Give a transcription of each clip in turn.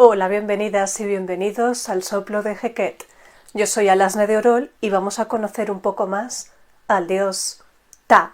Hola, bienvenidas y bienvenidos al Soplo de Heket. Yo soy Alasne de Orol y vamos a conocer un poco más al dios Ta.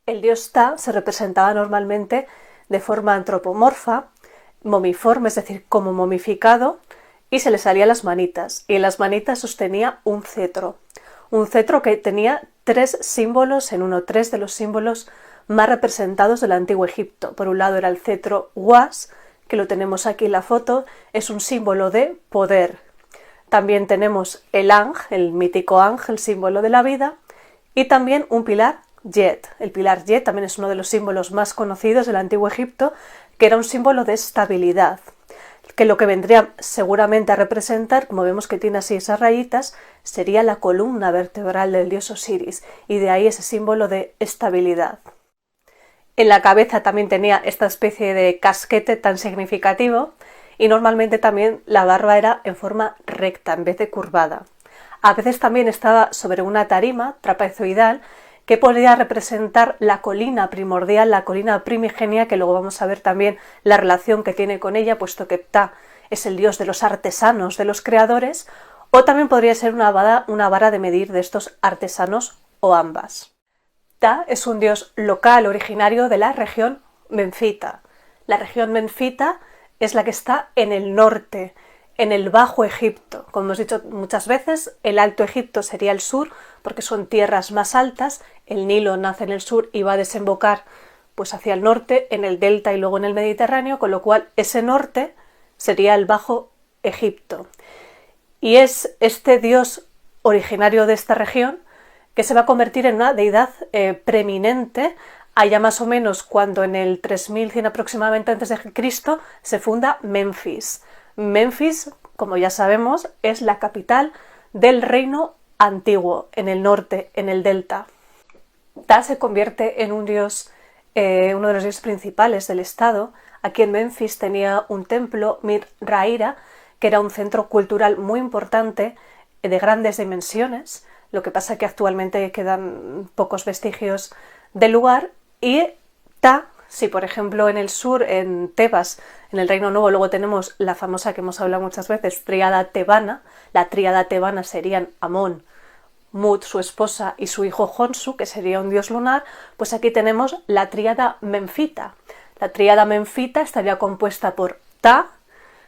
El dios Ta se representaba normalmente de forma antropomorfa, momiforme, es decir, como momificado, y se le salían las manitas, y en las manitas sostenía un cetro que tenía tres símbolos en uno, tres de los símbolos más representados del antiguo Egipto. Por un lado era el cetro Uas, que lo tenemos aquí en la foto, es un símbolo de poder. También tenemos el ángel, el mítico ángel, símbolo de la vida, y también un pilar Yet. El pilar Yet también es uno de los símbolos más conocidos del antiguo Egipto, que era un símbolo de estabilidad, que lo que vendría seguramente a representar, como vemos que tiene así esas rayitas, sería la columna vertebral del dios Osiris, y de ahí ese símbolo de estabilidad. En la cabeza también tenía esta especie de casquete tan significativo, y normalmente también la barba era en forma recta en vez de curvada. A veces también estaba sobre una tarima trapezoidal que podría representar la colina primordial, la colina primigenia, que luego vamos a ver también la relación que tiene con ella, puesto que Ptah es el dios de los artesanos, de los creadores, o también podría ser una vara de medir de estos artesanos o ambas. Ptah es un dios local originario de la región menfita. La región menfita es la que está en el norte, en el Bajo Egipto. Como hemos dicho muchas veces, el Alto Egipto sería el sur, porque son tierras más altas, el Nilo nace en el sur y va a desembocar pues hacia el norte, en el delta y luego en el Mediterráneo, con lo cual ese norte sería el Bajo Egipto. Y es este dios originario de esta región que se va a convertir en una deidad preeminente allá más o menos cuando en el 3100 aproximadamente antes de Cristo se funda Menfis. Menfis, como ya sabemos, es la capital del reino antiguo, en el norte, en el delta. Ta se convierte en un dios, uno de los dioses principales del estado. Aquí en Menfis tenía un templo, Mir Raira, que era un centro cultural muy importante, de grandes dimensiones. Lo que pasa es que actualmente quedan pocos vestigios del lugar, y Ta, si por ejemplo en el sur, en Tebas, en el Reino Nuevo, luego tenemos la famosa que hemos hablado muchas veces, tríada tebana. La tríada tebana serían Amón, Mut, su esposa, y su hijo Honsu, que sería un dios lunar, pues aquí tenemos la tríada menfita. La tríada menfita estaría compuesta por Ta,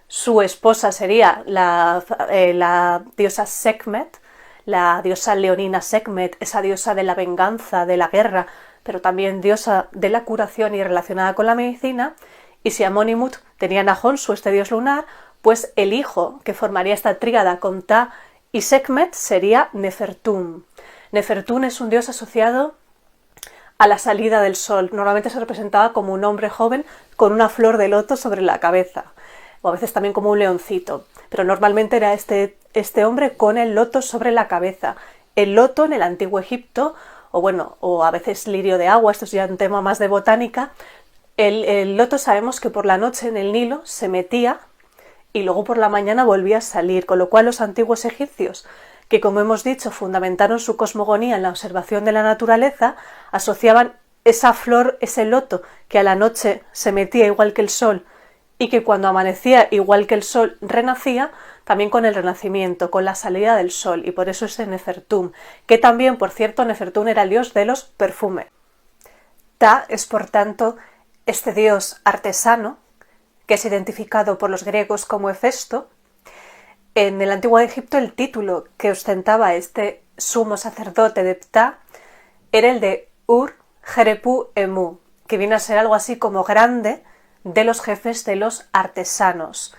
su esposa sería la diosa Sekhmet, la diosa leonina Sekhmet, esa diosa de la venganza, de la guerra, pero también diosa de la curación y relacionada con la medicina. Y si Amón y Mut tenían a Honsu, este dios lunar, pues el hijo que formaría esta tríada con Ta y Sekhmet sería Nefertum. Nefertum es un dios asociado a la salida del sol. Normalmente se representaba como un hombre joven con una flor de loto sobre la cabeza, o a veces también como un leoncito, pero normalmente era este hombre con el loto sobre la cabeza. El loto en el antiguo Egipto, o a veces lirio de agua, esto es ya un tema más de botánica. El loto sabemos que por la noche en el Nilo se metía y luego por la mañana volvía a salir, con lo cual los antiguos egipcios, que como hemos dicho fundamentaron su cosmogonía en la observación de la naturaleza, asociaban esa flor, ese loto, que a la noche se metía igual que el sol y que cuando amanecía igual que el sol renacía, también con el renacimiento, con la salida del sol, y por eso es Nefertum, que también, por cierto, Nefertum era el dios de los perfumes. Ta es, por tanto, este dios artesano, que es identificado por los griegos como Hefesto. En el antiguo Egipto el título que ostentaba este sumo sacerdote de Ptah era el de Ur-Jerepu-Emu, que viene a ser algo así como grande de los jefes de los artesanos.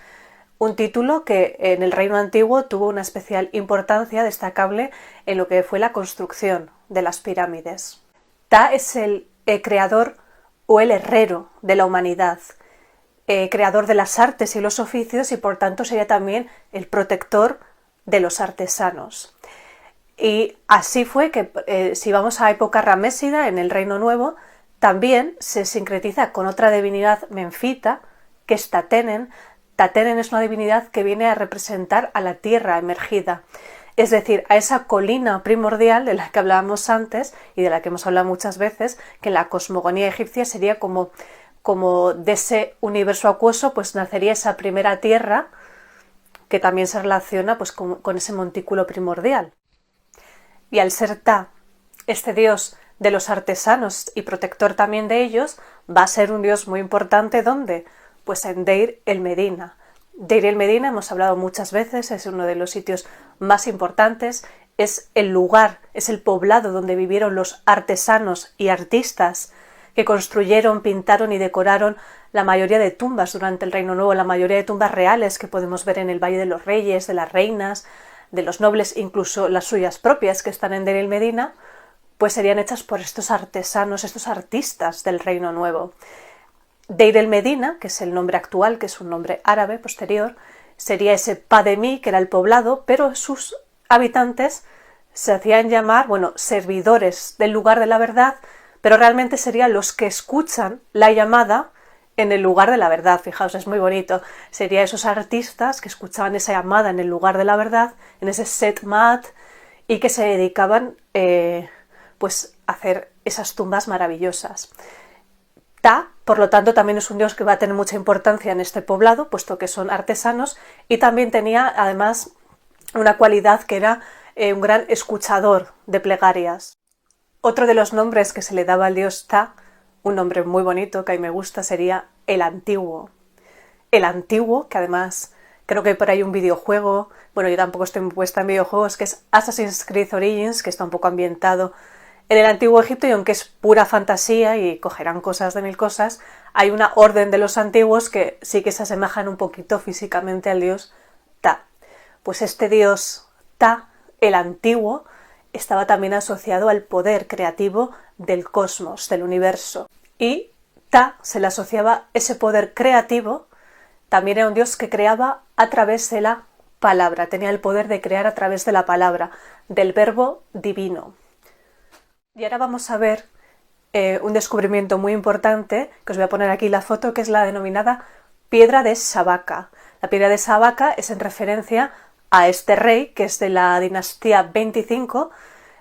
Un título que en el reino antiguo tuvo una especial importancia destacable en lo que fue la construcción. de las pirámides. Ptah es el creador o el herrero de la humanidad, creador de las artes y los oficios, y por tanto sería también el protector de los artesanos. Y así fue que si vamos a época ramésida en el Reino Nuevo, también se sincretiza con otra divinidad menfita, que es Tatenen. Tatenen es una divinidad que viene a representar a la tierra emergida, es decir, a esa colina primordial de la que hablábamos antes y de la que hemos hablado muchas veces, que en la cosmogonía egipcia sería como de ese universo acuoso, pues nacería esa primera tierra que también se relaciona pues con ese montículo primordial. Y al ser Ptah, este dios de los artesanos y protector también de ellos, va a ser un dios muy importante. ¿Dónde? Pues en Deir el Medina. Deir el Medina, hemos hablado muchas veces, es uno de los sitios más importantes, es el lugar, es el poblado donde vivieron los artesanos y artistas que construyeron, pintaron y decoraron la mayoría de tumbas durante el Reino Nuevo, la mayoría de tumbas reales que podemos ver en el Valle de los Reyes, de las reinas, de los nobles, incluso las suyas propias que están en Deir el Medina, pues serían hechas por estos artesanos, estos artistas del Reino Nuevo. Deir el Medina, que es el nombre actual, que es un nombre árabe posterior, sería ese Pademí, que era el poblado, pero sus habitantes se hacían llamar, servidores del lugar de la verdad, pero realmente serían los que escuchan la llamada en el lugar de la verdad. Fijaos, es muy bonito. Serían esos artistas que escuchaban esa llamada en el lugar de la verdad, en ese Set Ma'at, y que se dedicaban a hacer esas tumbas maravillosas. Ptah, por lo tanto, también es un dios que va a tener mucha importancia en este poblado, puesto que son artesanos, y también tenía, además, una cualidad que era un gran escuchador de plegarias. Otro de los nombres que se le daba al dios Ptah, un nombre muy bonito que a mí me gusta, sería el Antiguo. El Antiguo, que además creo que por ahí un videojuego, yo tampoco estoy muy puesta en videojuegos, que es Assassin's Creed Origins, que está un poco ambientado en el Antiguo Egipto, y aunque es pura fantasía y cogerán cosas de mil cosas, hay una orden de los antiguos que sí que se asemejan un poquito físicamente al dios Ptah. Pues este dios Ptah, el Antiguo, estaba también asociado al poder creativo del cosmos, del universo. Y Ptah se le asociaba ese poder creativo, también era un dios que creaba a través de la palabra, tenía el poder de crear a través de la palabra, del verbo divino. Y ahora vamos a ver un descubrimiento muy importante, que os voy a poner aquí la foto, que es la denominada piedra de Sabaka. La piedra de Sabaka es en referencia a este rey, que es de la dinastía 25,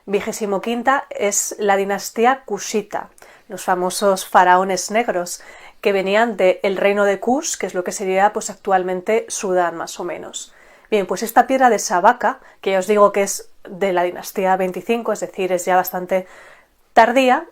25ª, es la dinastía Kushita, los famosos faraones negros, que venían del reino de Kush, que es lo que sería pues actualmente Sudán, más o menos. Bien, pues esta piedra de Sabaka, que ya os digo que es de la dinastía 25, es decir, es ya bastante tardía.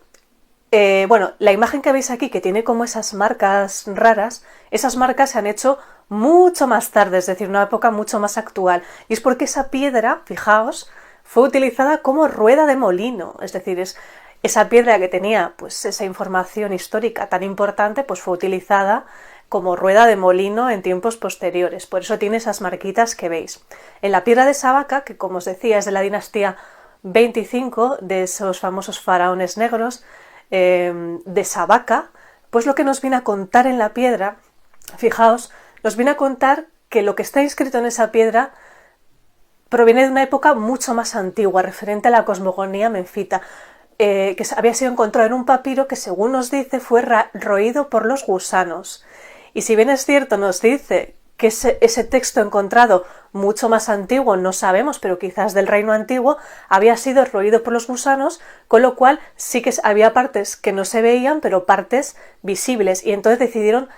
La imagen que veis aquí, que tiene como esas marcas raras, esas marcas se han hecho mucho más tarde, es decir, una época mucho más actual. Y es porque esa piedra, fijaos, fue utilizada como rueda de molino, es decir, esa piedra que tenía pues esa información histórica tan importante, pues fue utilizada como rueda de molino en tiempos posteriores. Por eso tiene esas marquitas que veis. En la piedra de Sabaka, que como os decía es de la dinastía 25, de esos famosos faraones negros, de Sabaka, pues lo que nos viene a contar en la piedra, fijaos, nos viene a contar que lo que está inscrito en esa piedra proviene de una época mucho más antigua, referente a la cosmogonía menfita, que había sido encontrado en un papiro que, según nos dice, fue roído por los gusanos. Y si bien es cierto, nos dice que ese texto encontrado mucho más antiguo, no sabemos, pero quizás del reino antiguo, había sido roído por los gusanos, con lo cual sí que había partes que no se veían, pero partes visibles, y entonces decidieron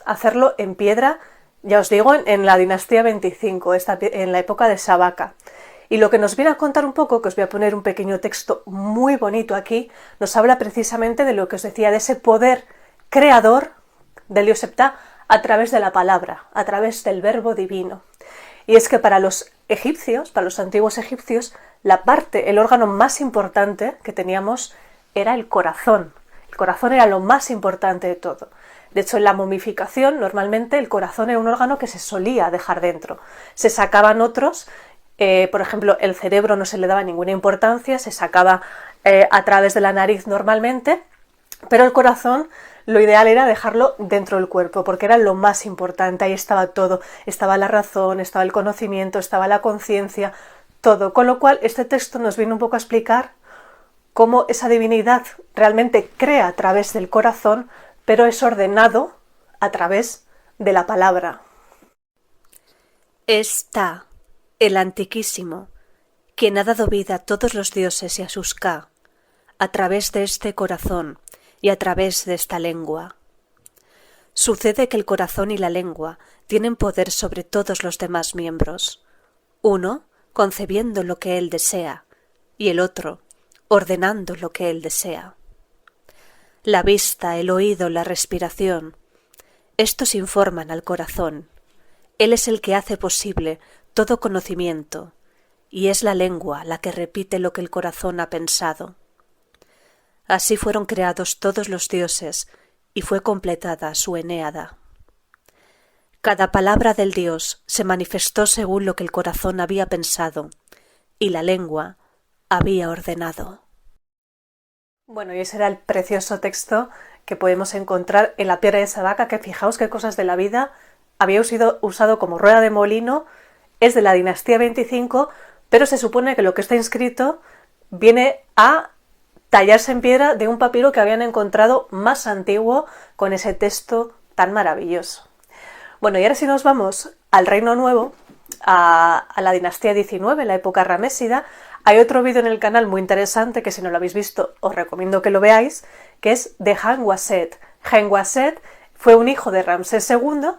hacerlo en piedra, ya os digo, en la dinastía 25, en la época de Sabaka. Y lo que nos viene a contar un poco, que os voy a poner un pequeño texto muy bonito aquí, nos habla precisamente de lo que os decía, de ese poder creador del dios Ptah a través de la palabra, a través del verbo divino. Y es que para los egipcios, para los antiguos egipcios, el órgano más importante que teníamos era el corazón. El corazón era lo más importante de todo. De hecho, en la momificación, normalmente el corazón era un órgano que se solía dejar dentro. Se sacaban otros Por ejemplo, el cerebro no se le daba ninguna importancia, se sacaba a través de la nariz normalmente, pero el corazón lo ideal era dejarlo dentro del cuerpo, porque era lo más importante, ahí estaba todo, estaba la razón, estaba el conocimiento, estaba la conciencia, todo. Con lo cual este texto nos viene un poco a explicar cómo esa divinidad realmente crea a través del corazón, pero es ordenado a través de la palabra. Está el Antiquísimo, quien ha dado vida a todos los dioses y a sus Ka, a través de este corazón y a través de esta lengua. Sucede que el corazón y la lengua tienen poder sobre todos los demás miembros, uno concebiendo lo que él desea y el otro ordenando lo que él desea. La vista, el oído, la respiración, estos informan al corazón. Él es el que hace posible todo conocimiento, y es la lengua la que repite lo que el corazón ha pensado. Así fueron creados todos los dioses, y fue completada su Enéada. Cada palabra del dios se manifestó según lo que el corazón había pensado, y la lengua había ordenado. Bueno, y ese era el precioso texto que podemos encontrar en la Piedra de Sadaca, que fijaos qué cosas de la vida había sido usado como rueda de molino, es de la dinastía 25, pero se supone que lo que está inscrito viene a tallarse en piedra de un papiro que habían encontrado más antiguo con ese texto tan maravilloso. Bueno, y ahora si nos vamos al Reino Nuevo, a la dinastía 19, la época ramésida, hay otro vídeo en el canal muy interesante que si no lo habéis visto os recomiendo que lo veáis, que es de Hanwaset. Hanwaset fue un hijo de Ramsés II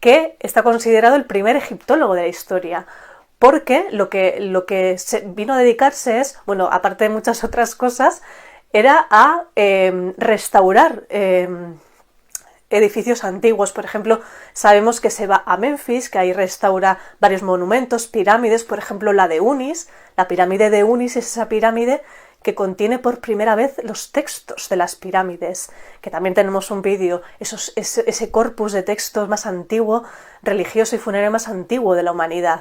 que está considerado el primer egiptólogo de la historia, porque lo que vino a dedicarse es, bueno, aparte de muchas otras cosas, era a restaurar edificios antiguos. Por ejemplo, sabemos que se va a Memphis, que ahí restaura varios monumentos, pirámides, por ejemplo la de Unis. La pirámide de Unis es esa pirámide que contiene por primera vez los textos de las pirámides, que también tenemos un vídeo, ese corpus de textos más antiguo, religioso y funerario más antiguo de la humanidad.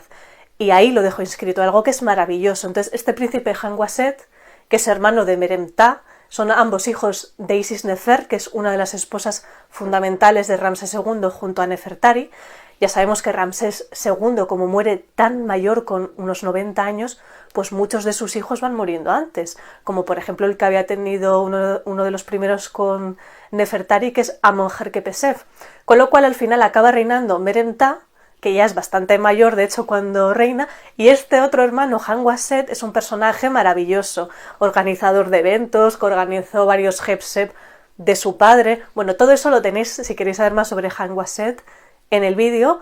Y ahí lo dejo inscrito, algo que es maravilloso. Entonces, este príncipe Hanwaset, que es hermano de Meremtah, son ambos hijos de Isis Nefer, que es una de las esposas fundamentales de Ramsés II junto a Nefertari. Ya sabemos que Ramsés II, como muere tan mayor con unos 90 años, pues muchos de sus hijos van muriendo antes, como por ejemplo el que había tenido uno de los primeros con Nefertari, que es Amon-Herkepesef. Con lo cual al final acaba reinando Meremtah, que ya es bastante mayor, de hecho, cuando reina, y este otro hermano, Hanwaset, es un personaje maravilloso, organizador de eventos, que organizó varios Hepsep de su padre. Bueno, todo eso lo tenéis, si queréis saber más sobre Hanwaset, en el vídeo,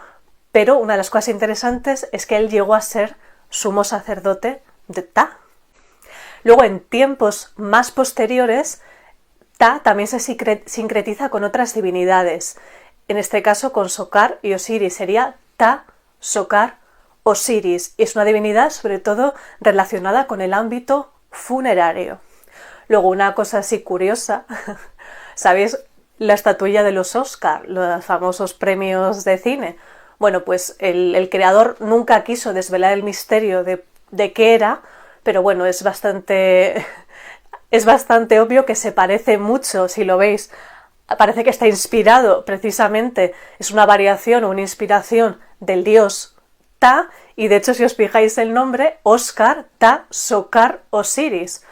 pero una de las cosas interesantes es que él llegó a ser sumo sacerdote de Ptah. Luego, en tiempos más posteriores, Ptah también se sincretiza con otras divinidades, en este caso con Sokar y Osiris, sería Ptah, Sokar, Osiris, y es una divinidad sobre todo relacionada con el ámbito funerario. Luego una cosa así curiosa, ¿sabéis la estatuilla de los Oscar, los famosos premios de cine? Bueno, pues el creador nunca quiso desvelar el misterio de qué era, pero bueno, es bastante obvio que se parece mucho, si lo veis. Parece que está inspirado, precisamente, es una variación o una inspiración del dios Ptah, y de hecho si os fijáis el nombre, Oscar, Ptah, Sokar, Osiris.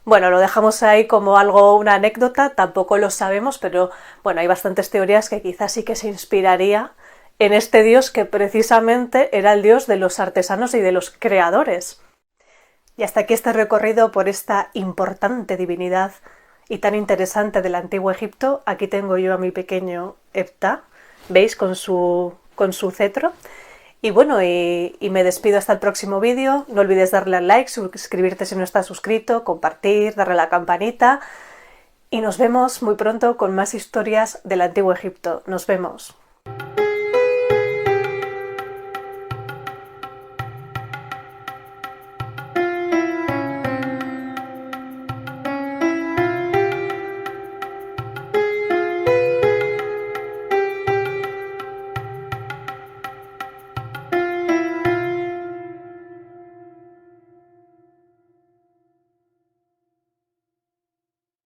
Bueno, lo dejamos ahí como una anécdota, tampoco lo sabemos, pero bueno, hay bastantes teorías que quizás sí que se inspiraría en este dios que precisamente era el dios de los artesanos y de los creadores. Y hasta aquí este recorrido por esta importante divinidad y tan interesante del antiguo Egipto. Aquí tengo yo a mi pequeño Ptah, ¿veis? Con su cetro. Y bueno, y me despido hasta el próximo vídeo. No olvides darle al like, suscribirte si no estás suscrito, compartir, darle a la campanita. Y nos vemos muy pronto con más historias del antiguo Egipto. Nos vemos.